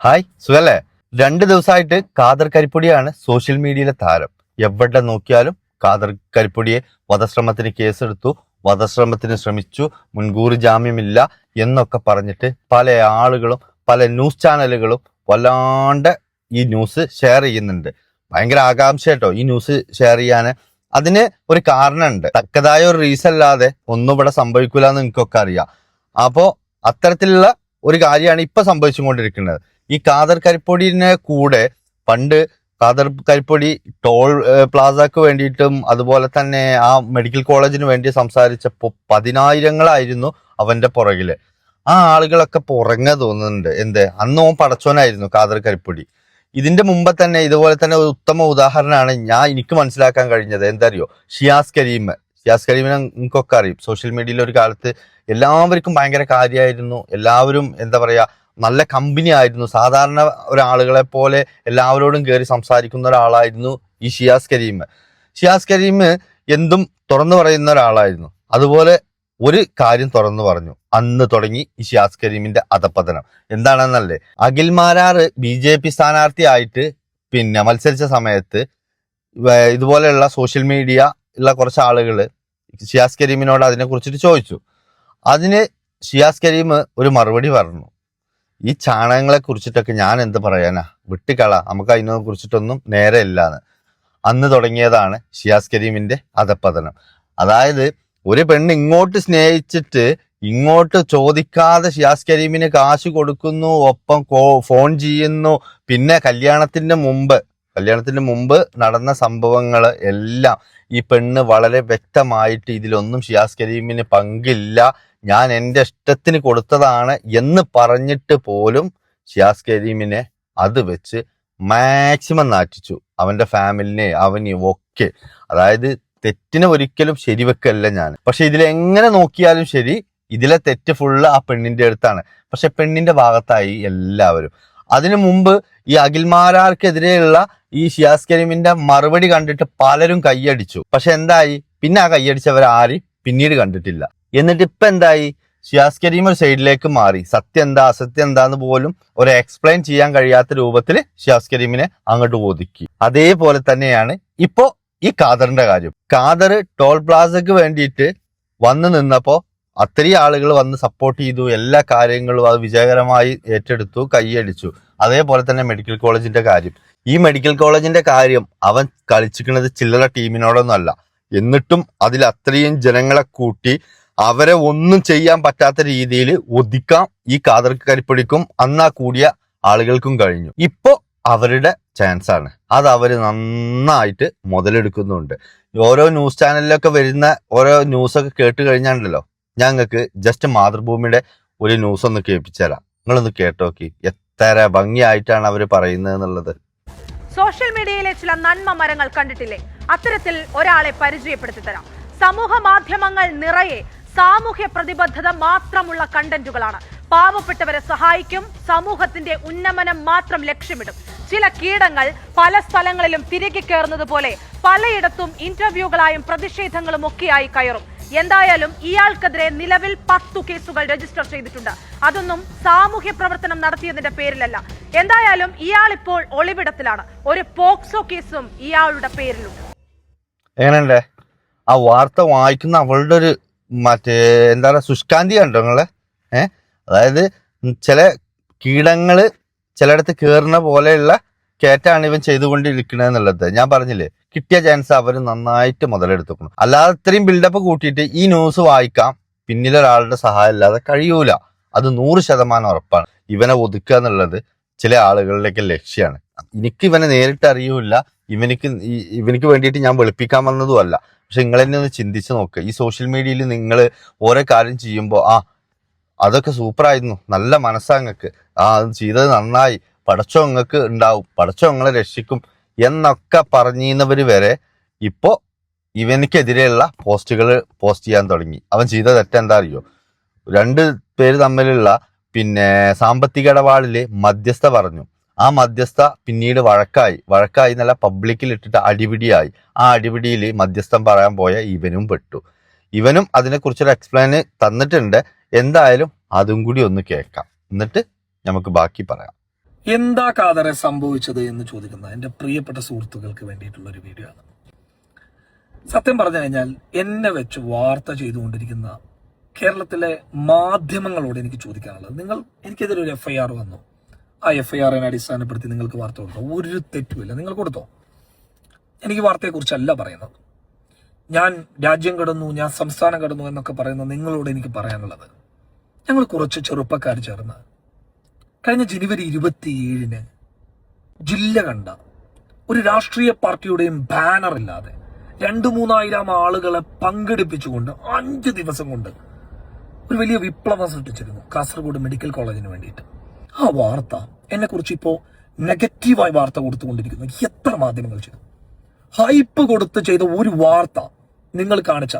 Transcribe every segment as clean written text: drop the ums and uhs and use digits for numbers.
Hi, സുഖല്ലേ? 2 ദിവസമായിട്ട് Khader കരിപ്പൊടിയാണ് social മീഡിയയിലെ താരം. എവിടെ നോക്കിയാലും ഖാദർ കരിപ്പൊടിയെ വധശ്രമത്തിന് കേസെടുത്തു, വധശ്രമത്തിന് ശ്രമിച്ചു, മുൻകൂർ ജാമ്യമില്ല എന്നൊക്കെ പറഞ്ഞിട്ട് പല ആളുകളും പല ന്യൂസ് ചാനലുകളും വല്ലാണ്ട് ഈ ന്യൂസ് ഷെയർ ചെയ്യുന്നുണ്ട്. ഭയങ്കര ആകാംക്ഷ ഈ ന്യൂസ് ഷെയർ ചെയ്യാന്. അതിന് ഒരു കാരണമുണ്ട്. തക്കതായ ഒരു റീസൺ അല്ലാതെ ഒന്നും ഇവിടെ സംഭവിക്കൂല എന്ന് നിങ്ങൾക്കൊക്കെ അറിയാം. അപ്പോ അത്തരത്തിലുള്ള ഒരു കാര്യമാണ് ഇപ്പൊ സംഭവിച്ചുകൊണ്ടിരിക്കുന്നത്. ഈ ഖാദർ കരിപ്പൊടിനെ കൂടെ പണ്ട് ഖാദർ കരിപ്പൊടി ടോൾ പ്ലാസക്ക് വേണ്ടിയിട്ടും അതുപോലെ തന്നെ ആ മെഡിക്കൽ കോളേജിന് വേണ്ടി സംസാരിച്ചപ്പോൾ 10,000-ങ്ങളായിരുന്നു അവന്റെ പുറകില്. ആ ആളുകളൊക്കെ പുറങ്ങ തോന്നുന്നുണ്ട്. അന്ന് ഓൻ പടച്ചോനായിരുന്നു ഖാദർ കരിപ്പൊടി. ഇതിന്റെ മുമ്പ് തന്നെ ഇതുപോലെ തന്നെ ഒരു ഉത്തമ ഉദാഹരണമാണ് എനിക്ക് മനസ്സിലാക്കാൻ കഴിഞ്ഞത്. എന്തറിയോ? ഷിയാസ് കരീമിനെ നിങ്ങൾക്കൊക്കെ അറിയും. സോഷ്യൽ മീഡിയയിൽ ഒരു കാലത്ത് എല്ലാവർക്കും ഭയങ്കര കാര്യമായിരുന്നു. എല്ലാവരും നല്ല കമ്പനി ആയിരുന്നു. സാധാരണ ഒരാളുകളെ പോലെ എല്ലാവരോടും കയറി സംസാരിക്കുന്ന ഒരാളായിരുന്നു ഈ ഷിയാസ് കരീം. എന്തും തുറന്നു പറയുന്ന ഒരാളായിരുന്നു. അതുപോലെ ഒരു കാര്യം തുറന്നു പറഞ്ഞു. അന്ന് തുടങ്ങി ഈ ഷിയാസ് കരീമിന്റെ അധപ്പതനം. എന്താണെന്നല്ലേ? അഖിൽ മാരാർ BJP സ്ഥാനാർത്ഥിയായിട്ട് മത്സരിച്ച സമയത്ത് ഇതുപോലെയുള്ള സോഷ്യൽ മീഡിയ ഉള്ള കുറച്ച് ആളുകള് ഷിയാസ് കരീമിനോട് അതിനെ കുറിച്ചിട്ട് ചോദിച്ചു. അതിന് ഷിയാസ് കരീം ഒരു മറുപടി പറഞ്ഞു. ഈ ചാണകങ്ങളെ കുറിച്ചിട്ടൊക്കെ ഞാൻ എന്ത് പറയാനാ, വിട്ടുകള, നമുക്ക് അതിനെ കുറിച്ചിട്ടൊന്നും നേരെ ഇല്ലാന്ന്. അന്ന് തുടങ്ങിയതാണ് ഷിയാസ് കരീമിന്റെ അധപ്പതനം. അതായത് ഒരു പെണ്ണ് ഇങ്ങോട്ട് സ്നേഹിച്ചിട്ട് ഇങ്ങോട്ട് ചോദിക്കാതെ ഷിയാസ് കരീമിന് കാശ് കൊടുക്കുന്നു, ഒപ്പം ഫോൺ ചെയ്യുന്നു. പിന്നെ കല്യാണത്തിന് മുമ്പ് നടന്ന സംഭവങ്ങള് എല്ലാം ഈ പെണ്ണ് വളരെ വ്യക്തമായിട്ട് ഇതിലൊന്നും ഷിയാസ് കരീമിന് പങ്കില്ല, ഞാൻ എൻ്റെ ഇഷ്ടത്തിന് കൊടുത്തതാണ് എന്ന് പറഞ്ഞിട്ട് പോലും ഷിയാസ് കരീമിനെ അത് വെച്ച് മാക്സിമം നാറ്റിച്ചു. അവന്റെ ഫാമിലിനെ അവനെയും ഒക്കെ. അതായത് തെറ്റിനെ ഒരിക്കലും ശരിവെക്കല്ല ഞാൻ. പക്ഷെ ഇതിലെങ്ങനെ നോക്കിയാലും ശരി, ഇതിലെ തെറ്റ് ഫുള്ള് ആ പെണ്ണിന്റെ അടുത്താണ്. പക്ഷെ പെണ്ണിന്റെ ഭാഗത്തായി എല്ലാവരും. അതിനു മുമ്പ് ഈ അഖിൽമാരാർക്കെതിരെയുള്ള ഈ ഷിയാസ് കരീമിന്റെ മറുപടി കണ്ടിട്ട് പലരും കൈയടിച്ചു. പക്ഷെ എന്തായി? പിന്നെ ആ കൈയടിച്ചവരാരും പിന്നീട് കണ്ടിട്ടില്ല. എന്നിട്ട് ഇപ്പൊ എന്തായി? ഷിയാസ് കരീം ഒരു സൈഡിലേക്ക് മാറി. സത്യം എന്താ അസത്യം എന്താന്ന് പോലും ഒരു എക്സ്പ്ലെയിൻ ചെയ്യാൻ കഴിയാത്ത രൂപത്തിൽ ഷിയാസ് കരീമിനെ അങ്ങോട്ട് ഒതുക്കി. അതേപോലെ തന്നെയാണ് ഇപ്പോ ഈ ഖാദറിന്റെ കാര്യം. ഖാദർ ടോൾ പ്ലാസക്ക് വേണ്ടിയിട്ട് വന്നു നിന്നപ്പോ അത്രയും ആളുകൾ വന്ന് സപ്പോർട്ട് ചെയ്തു. എല്ലാ കാര്യങ്ങളും അത് വിജയകരമായി ഏറ്റെടുത്തു, കൈയടിച്ചു. അതേപോലെ തന്നെ മെഡിക്കൽ കോളേജിന്റെ കാര്യം. ഈ മെഡിക്കൽ കോളേജിന്റെ കാര്യം അവൻ കളിച്ചിരിക്കുന്നത് ചില്ലറ ടീമിനോടൊന്നും അല്ല. എന്നിട്ടും അതിൽ അത്രയും ജനങ്ങളെ കൂട്ടി അവരെ ഒന്നും ചെയ്യാൻ പറ്റാത്ത രീതിയിൽ ഒതുക്കാം ഈ ഖാദർ കരിപ്പൊടിക്കും അന്നാ കൂടിയ ആളുകൾക്കും കഴിഞ്ഞു. ഇപ്പോ അവരുടെ ചാൻസ് ആണ്. അത് അവര് നന്നായിട്ട് മുതലെടുക്കുന്നുണ്ട്. ഓരോ ന്യൂസ് ചാനലിലൊക്കെ വരുന്ന ഓരോ ന്യൂസൊക്കെ കേട്ട് കഴിഞ്ഞാണ്ടല്ലോ, ഞങ്ങൾക്ക് ജസ്റ്റ് മാതൃഭൂമിയുടെ ഒരു ന്യൂസ് ഒന്ന് കേൾപ്പിച്ചു തരാം. നിങ്ങളൊന്ന് കേട്ടോക്കി എത്ര ഭംഗിയായിട്ടാണ് അവര് പറയുന്നത് എന്നുള്ളത്. സോഷ്യൽ മീഡിയയിലെ ചില നന്മ മരങ്ങൾ കണ്ടിട്ടില്ലേ? അത്തരത്തിൽ ഒരാളെ പരിചയപ്പെടുത്തി തരാം. സമൂഹ മാധ്യമങ്ങൾ നിറയെ സാമൂഹ്യ പ്രതിബദ്ധത മാത്രമുള്ള കണ്ടന്റുകളാണ്. പാവപ്പെട്ടവരെ സഹായിക്കും, സമൂഹത്തിന്റെ ഉന്നമനം മാത്രം ലക്ഷ്യമിടും. ചില കീടങ്ങൾ പല സ്ഥലങ്ങളിലും തിരികെ കയറുന്നത് പോലെ പലയിടത്തും ഇന്റർവ്യൂകളായും പ്രതിഷേധങ്ങളും ഒക്കെയായി കയറും. എന്തായാലും ഇയാൾക്കെതിരെ നിലവിൽ 10 കേസുകൾ രജിസ്റ്റർ ചെയ്തിട്ടുണ്ട്. അതൊന്നും സാമൂഹ്യ പ്രവർത്തനം നടത്തിയതിന്റെ പേരിലല്ല. എന്തായാലും ഇയാൾ ഇപ്പോൾ ഒളിവിടത്തിലാണ്. ഒരു പോക്സോ കേസും ഇയാളുടെ പേരിലുണ്ട്. എങ്ങനെയുണ്ട് ആ വാർത്ത വായിക്കുന്ന അവളുടെ ഒരു ശുഷ്കാന്തി കണ്ടോ നിങ്ങളെ? അതായത് ചില കീടങ്ങള് ചിലയിടത്ത് കയറുന്ന പോലെയുള്ള കേറ്റാണ് ഇവൻ ചെയ്തുകൊണ്ടിരിക്കുന്നത് എന്നുള്ളത്. ഞാൻ പറഞ്ഞില്ലേ, കിട്ടിയ ചാൻസ് അവർ നന്നായിട്ട് മുതലെടുത്തുക്കണം. അല്ലാതെ ഇത്രയും ബിൽഡപ്പ് കൂട്ടിയിട്ട് ഈ ന്യൂസ് വായിക്കാം പിന്നിലൊരാളുടെ സഹായം ഇല്ലാതെ കഴിയൂല. അത് 100% ഉറപ്പാണ്. ഇവനെ ഒതുക്കുക എന്നുള്ളത് ചില ആളുകളുടെയൊക്കെ ലക്ഷ്യമാണ്. എനിക്ക് ഇവനെ നേരിട്ട് അറിയൂല, ഇവനിക്ക് വേണ്ടിയിട്ട് ഞാൻ വെളുപ്പിക്കാൻ വന്നതുമല്ല. പക്ഷെ നിങ്ങൾ തന്നെ ഒന്ന് ചിന്തിച്ച് നോക്കുക. ഈ സോഷ്യൽ മീഡിയയിൽ നിങ്ങൾ ഓരോ കാര്യം ചെയ്യുമ്പോൾ അതൊക്കെ സൂപ്പറായിരുന്നു, നല്ല മനസ്സാങ്ങൾക്ക്, അത് ചെയ്തത് നന്നായി, പടച്ചോ നിങ്ങൾക്ക് ഉണ്ടാവും, പടച്ചോ നിങ്ങളെ രക്ഷിക്കും എന്നൊക്കെ പറഞ്ഞിരുന്നവര് വരെ ഇപ്പോ ഇവനിക്കെതിരെയുള്ള പോസ്റ്റുകൾ പോസ്റ്റ് ചെയ്യാൻ തുടങ്ങി. അവൻ ചെയ്ത തെറ്റെന്താ അറിയോ? 2 പേര് തമ്മിലുള്ള സാമ്പത്തിക ഇടപാടില് മധ്യസ്ഥ പറഞ്ഞു. ആ മധ്യസ്ഥ പിന്നീട് വഴക്കായി എന്നല്ല, പബ്ലിക്കിൽ ഇട്ടിട്ട് അടിപിടിയായി. ആ അടിപിടിയിൽ മധ്യസ്ഥം പറയാൻ പോയ ഇവനും പെട്ടു. ഇവനും അതിനെക്കുറിച്ചൊരു എക്സ്പ്ലെയിൻ തന്നിട്ടുണ്ട്. എന്തായാലും അതും കൂടി ഒന്ന് കേൾക്കാം, എന്നിട്ട് നമുക്ക് ബാക്കി പറയാം. എന്താ കാതറെ സംഭവിച്ചത് എന്ന് ചോദിക്കുന്ന എൻ്റെ പ്രിയപ്പെട്ട സുഹൃത്തുക്കൾക്ക് വേണ്ടിയിട്ടുള്ള ഒരു വീഡിയോ ആണ്. സത്യം പറഞ്ഞു കഴിഞ്ഞാൽ എന്നെ വെച്ച് വാർത്ത ചെയ്തുകൊണ്ടിരിക്കുന്ന കേരളത്തിലെ മാധ്യമങ്ങളോട് എനിക്ക് ചോദിക്കാനുള്ളത്, നിങ്ങൾ എനിക്കെതിരെ ഒരു FIR വന്നു, ആ FIRനെ അടിസ്ഥാനപ്പെടുത്തി നിങ്ങൾക്ക് വാർത്ത കൊടുത്തോ? ഒരു തെറ്റുമില്ല, നിങ്ങൾ കൊടുത്തോ. എനിക്ക് വാർത്തയെക്കുറിച്ചല്ല പറയുന്നത്. ഞാൻ രാജ്യം കടന്നു, ഞാൻ സംസ്ഥാനം കടന്നു എന്നൊക്കെ പറയുന്ന നിങ്ങളോട് എനിക്ക് പറയാനുള്ളത്, ഞങ്ങൾ കുറച്ച് ചെറുപ്പക്കാർ ചേർന്ന് കഴിഞ്ഞ ജനുവരി 27-ന് ജില്ല കണ്ട ഒരു രാഷ്ട്രീയ പാർട്ടിയുടെയും ബാനർ ഇല്ലാതെ 2,000-3,000 ആളുകളെ പങ്കെടുപ്പിച്ചുകൊണ്ട് 5 ദിവസം കൊണ്ട് ഒരു വലിയ വിപ്ലവം സൃഷ്ടിച്ചിരുന്നു കാസർഗോഡ് മെഡിക്കൽ കോളേജിന് വേണ്ടിയിട്ട്. ആ വാർത്ത എന്നെക്കുറിച്ച് ഇപ്പോൾ നെഗറ്റീവായി വാർത്ത കൊടുത്തുകൊണ്ടിരിക്കുന്നു. എത്ര മാധ്യമങ്ങൾ ചെയ്തു? ഹൈപ്പ് കൊടുത്ത് ചെയ്ത ഒരു വാർത്ത നിങ്ങൾ കാണിച്ച,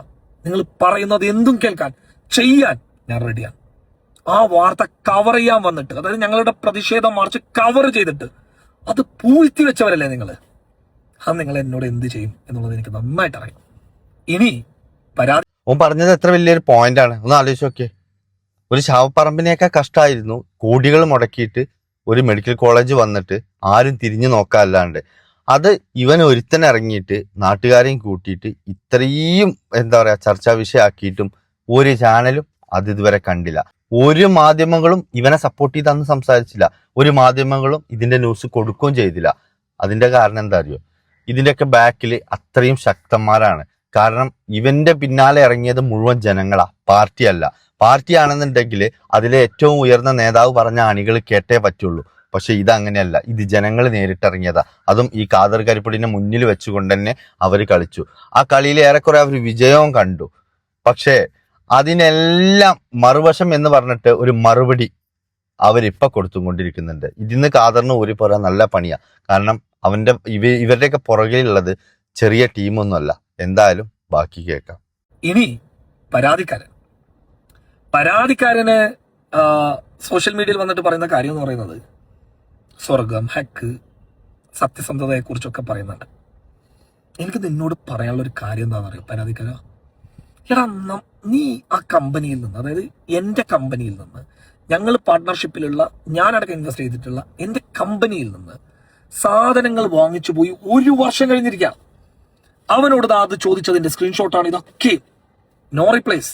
നിങ്ങൾ പറയുന്നത് എന്തും കേൾക്കാൻ ചെയ്യാൻ ഞാൻ റെഡിയാണ്. ആ വാർത്ത കവർ ചെയ്യാൻ വന്നിട്ട്, അതായത് ഞങ്ങളുടെ പ്രതിഷേധ മാർച്ച് കവർ ചെയ്തിട്ട് അത് പൂഴ്ത്തി വെച്ചവരല്ലേ നിങ്ങൾ? അത് നിങ്ങൾ എന്നോട് എന്ത് ചെയ്യും എന്നുള്ളത് എനിക്ക് നന്നായിട്ട് അറിയാം. ഇനി പരാതി ഓൻ പറഞ്ഞത് എത്ര വലിയൊരു പോയിന്റ് ആണ്, ഒന്ന് ആലോചിച്ച് നോക്കിയേ. ഒരു ശവപ്പറമ്പിനെയൊക്കെ കഷ്ടമായിരുന്നു കോടികൾ മുടക്കിയിട്ട് ഒരു മെഡിക്കൽ കോളേജ് വന്നിട്ട് ആരും തിരിഞ്ഞു നോക്കാല്ലാണ്ട്. അത് ഇവൻ ഒരുത്തൻ ഇറങ്ങിയിട്ട് നാട്ടുകാരെയും കൂട്ടിയിട്ട് ഇത്രയും എന്താ പറയാ ചർച്ചാ വിഷയമാക്കിയിട്ടും ഒരു ചാനലും അത് ഇതുവരെ കണ്ടില്ല. ഒരു മാധ്യമങ്ങളും ഇവനെ സപ്പോർട്ട് ചെയ്ത് അന്ന് സംസാരിച്ചില്ല. ഒരു മാധ്യമങ്ങളും ഇതിന്റെ ന്യൂസ് കൊടുക്കുകയും ചെയ്തില്ല. അതിന്റെ കാരണം എന്താ അറിയോ? ഇതിന്റെയൊക്കെ ബാക്കിൽ അത്രയും ശക്തന്മാരാണ്. കാരണം ഇവന്റെ പിന്നാലെ ഇറങ്ങിയത് മുഴുവൻ ജനങ്ങളാ, പാർട്ടിയല്ല. പാർട്ടി ആണെന്നുണ്ടെങ്കിൽ അതിലെ ഏറ്റവും ഉയർന്ന നേതാവ് പറഞ്ഞ അണികൾ കേട്ടേ പറ്റുള്ളൂ. പക്ഷെ ഇതങ്ങനെയല്ല, ഇത് ജനങ്ങൾ നേരിട്ടിറങ്ങിയതാ. അതും ഈ ഖാദർ കരിപ്പൊടിനെ മുന്നിൽ വെച്ചുകൊണ്ട് തന്നെ അവർ കളിച്ചു. ആ കളിയിൽ ഏറെക്കുറെ അവർ വിജയവും കണ്ടു. പക്ഷേ അതിനെല്ലാം മറുവശം എന്ന് പറഞ്ഞിട്ട് ഒരു മറുപടി അവരിപ്പൊ കൊടുത്തുകൊണ്ടിരിക്കുന്നുണ്ട്. ഇതിന്ന് ഖാദറിന് ഒരു പുറ നല്ല പണിയാ. കാരണം ഇവരുടെയൊക്കെ പുറകിലുള്ളത് ചെറിയ ടീമൊന്നുമല്ല. എന്തായാലും ബാക്കി കേൾക്കാം. ഇനി പരാതിക്കാരന് സോഷ്യൽ മീഡിയയിൽ വന്നിട്ട് പറയുന്ന കാര്യം എന്ന് പറയുന്നത് സ്വർഗം, ഹക്ക്, സത്യസന്ധതയെ കുറിച്ചൊക്കെ പറയുന്നുണ്ട്. എനിക്ക് നിന്നോട് പറയാനുള്ള ഒരു കാര്യം എന്താണെന്ന് അറിയോ പരാതിക്കാര? എടാ, നീ ആ കമ്പനിയിൽ നിന്ന്, അതായത് എൻ്റെ കമ്പനിയിൽ നിന്ന്, ഞങ്ങൾ പാർട്ട്ണർഷിപ്പിലുള്ള, ഞാനടക്കം ഇൻവെസ്റ്റ് ചെയ്തിട്ടുള്ള എൻ്റെ കമ്പനിയിൽ നിന്ന് സാധനങ്ങൾ വാങ്ങിച്ചു പോയി 1 വർഷം കഴിഞ്ഞിരിക്കാം. അവനോട് അത് ചോദിച്ചതിന്റെ സ്ക്രീൻഷോട്ടാണ് ഇതൊക്കെ. No replies.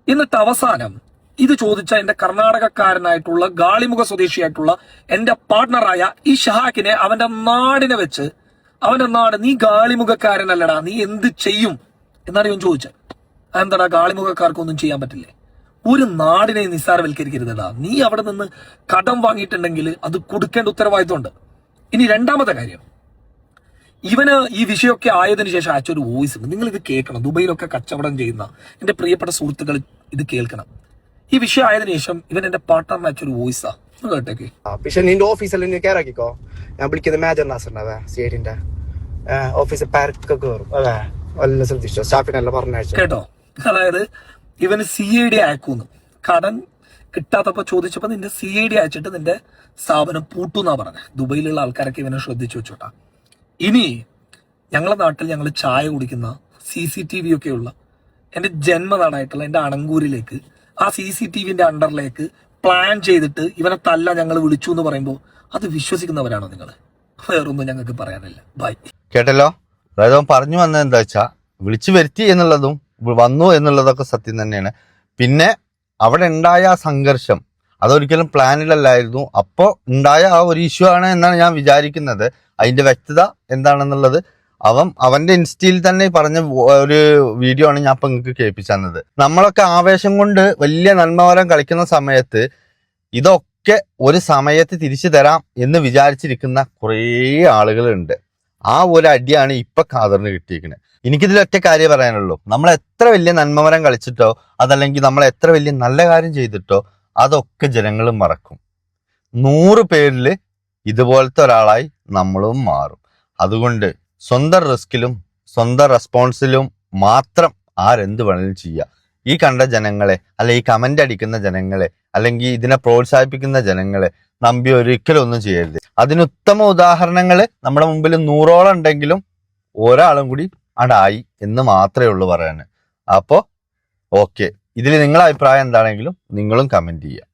എന്നിട്ട് അവസാനം ഇത് ചോദിച്ച എന്റെ കർണാടകക്കാരനായിട്ടുള്ള ഗാളിമുഖ സ്വദേശിയായിട്ടുള്ള എന്റെ പാർട്ട്ണറായ ഈ ഷഹാക്കിനെ അവന്റെ നാടിനെ വെച്ച്, അവന്റെ നാട്, നീ ഗാളിമുഖക്കാരനല്ലടാ, നീ എന്ത് ചെയ്യും എന്നാണ് ഇവൻ ചോദിച്ചത്. എന്താടാ, ഗാളിമുഖക്കാർക്കൊന്നും ചെയ്യാൻ പറ്റില്ലേ? ഒരു നാടിനെ നിസ്സാരവൽക്കരിക്കരുതടാ. നീ അവിടെ നിന്ന് കടം വാങ്ങിയിട്ടുണ്ടെങ്കിൽ അത് കൊടുക്കേണ്ട ഉത്തരവാദിത്വമുണ്ട്. ഇനി രണ്ടാമത്തെ കാര്യം, ഇവന് ഈ വിഷയമൊക്കെ ആയതിനു ശേഷം അയച്ചൊരു വോയിസ് ഉണ്ട്. നിങ്ങൾ ഇത് കേൾക്കണം. ദുബൈയിലൊക്കെ കച്ചവടം ചെയ്യുന്ന എന്റെ പ്രിയപ്പെട്ട സുഹൃത്തുക്കൾ ഇത് കേൾക്കണം. ഈ വിഷയം ആയതിനു ശേഷം ഇവൻ എന്റെ പാർട്ട്ണറിന് അയച്ചൊരു വോയിസാ, കേട്ടേക്ക്. പക്ഷെ നിന്റെ ഓഫീസിൽ നീ കയറാക്കിക്കോ. ഞാൻ വിളിക്കുന്നത് മേജർ നാസറിന്റെ സിഐഡിന്റെ ഓഫീസിൽ പാർക്കൊക്കെ കയറും. അതെ, വല്ല ശ്രദ്ധിച്ചോ? സ്റ്റാഫിനെല്ലാം പറഞ്ഞയച്ചു കേട്ടോ. അതായത് ഇവന് CID അയക്കൂന്ന്. കടൻ കിട്ടാത്തപ്പോ ചോദിച്ചപ്പോ നിന്റെ CID അയച്ചിട്ട് നിന്റെ സ്ഥാപനം പൂട്ടുന്നാ പറഞ്ഞത്. ദുബൈയിലുള്ള ആൾക്കാരൊക്കെ ഇവനെ ശ്രദ്ധിച്ചു വെച്ചോട്ടാ. ഇനി ഞങ്ങളുടെ നാട്ടിൽ ഞങ്ങൾ ചായ കുടിക്കുന്ന CCTV ഒക്കെ ഉള്ള എൻ്റെ ജന്മനാടായിട്ടുള്ള എൻ്റെ അണങ്കൂരിലേക്ക്, ആ CCTVന്റെ അണ്ടറിലേക്ക് പ്ലാൻ ചെയ്തിട്ട് ഇവനെ തല്ല ഞങ്ങൾ വിളിച്ചു എന്ന് പറയുമ്പോൾ അത് വിശ്വസിക്കുന്നവരാണോ നിങ്ങൾ? വേറൊന്നും ഞങ്ങൾക്ക് പറയാനില്ല. ബൈ. കേട്ടല്ലോ. അതായത് അവൻ പറഞ്ഞു വന്നത് എന്താ വെച്ചാ, വിളിച്ചു വരുത്തി എന്നുള്ളതും വന്നു എന്നുള്ളതൊക്കെ സത്യം തന്നെയാണ്. പിന്നെ അവിടെ ഉണ്ടായ ആ സംഘർഷം അതൊരിക്കലും പ്ലാനിലല്ലായിരുന്നു. അപ്പോൾ ഉണ്ടായ ആ ഒരു ഇഷ്യൂ ആണ് എന്നാണ് ഞാൻ വിചാരിക്കുന്നത്. അതിന്റെ വ്യക്തത എന്താണെന്നുള്ളത് അവന്റെ ഇൻസ്റ്റയിൽ തന്നെ പറഞ്ഞ ഒരു വീഡിയോ ആണ് ഞാൻ ഇപ്പൊ നിങ്ങൾക്ക് കേൾപ്പിച്ചത്. നമ്മളൊക്കെ ആവേശം കൊണ്ട് വലിയ നന്മവരം കളിക്കുന്ന സമയത്ത് ഇതൊക്കെ ഒരു സമയത്ത് തിരിച്ചു തരാം എന്ന് വിചാരിച്ചിരിക്കുന്ന കുറേ ആളുകളുണ്ട്. ആ ഒരു അടിയാണ് ഇപ്പൊ ഖാദറിന് കിട്ടിയിരിക്കുന്നത്. എനിക്കിതിൽ ഒറ്റ കാര്യം പറയാനുള്ളൂ. നമ്മൾ എത്ര വലിയ നന്മമരം കളിച്ചിട്ടോ അതല്ലെങ്കിൽ നമ്മൾ എത്ര വലിയ നല്ല കാര്യം ചെയ്തിട്ടോ അതൊക്കെ ജനങ്ങളും മറക്കും. 100 പേരിൽ ഇതുപോലത്തെ ഒരാളായി നമ്മളും മാറും. അതുകൊണ്ട് സ്വന്തം റിസ്കിലും സ്വന്തം റെസ്പോൺസിലും മാത്രം ആരെന്ത് വേണമെങ്കിലും ചെയ്യുക. ഈ കണ്ട ജനങ്ങളെ, അല്ലെ ഈ കമന്റ് അടിക്കുന്ന ജനങ്ങളെ, അല്ലെങ്കിൽ ഇതിനെ പ്രോത്സാഹിപ്പിക്കുന്ന ജനങ്ങളെ നമ്പി ഒരിക്കലും ഒന്നും ചെയ്യരുത്. അതിന് ഉത്തമ ഉദാഹരണങ്ങൾ നമ്മുടെ മുമ്പിൽ 100ഓളം ഉണ്ടെങ്കിലും ഒരാളും കൂടി അടായി എന്ന് മാത്രമേ ഉള്ളൂ പറയാൻ. അപ്പോൾ ഓക്കെ, ഇതിൽ നിങ്ങളുടെ അഭിപ്രായം എന്താണെങ്കിലും നിങ്ങളും കമന്റ് ചെയ്യുക.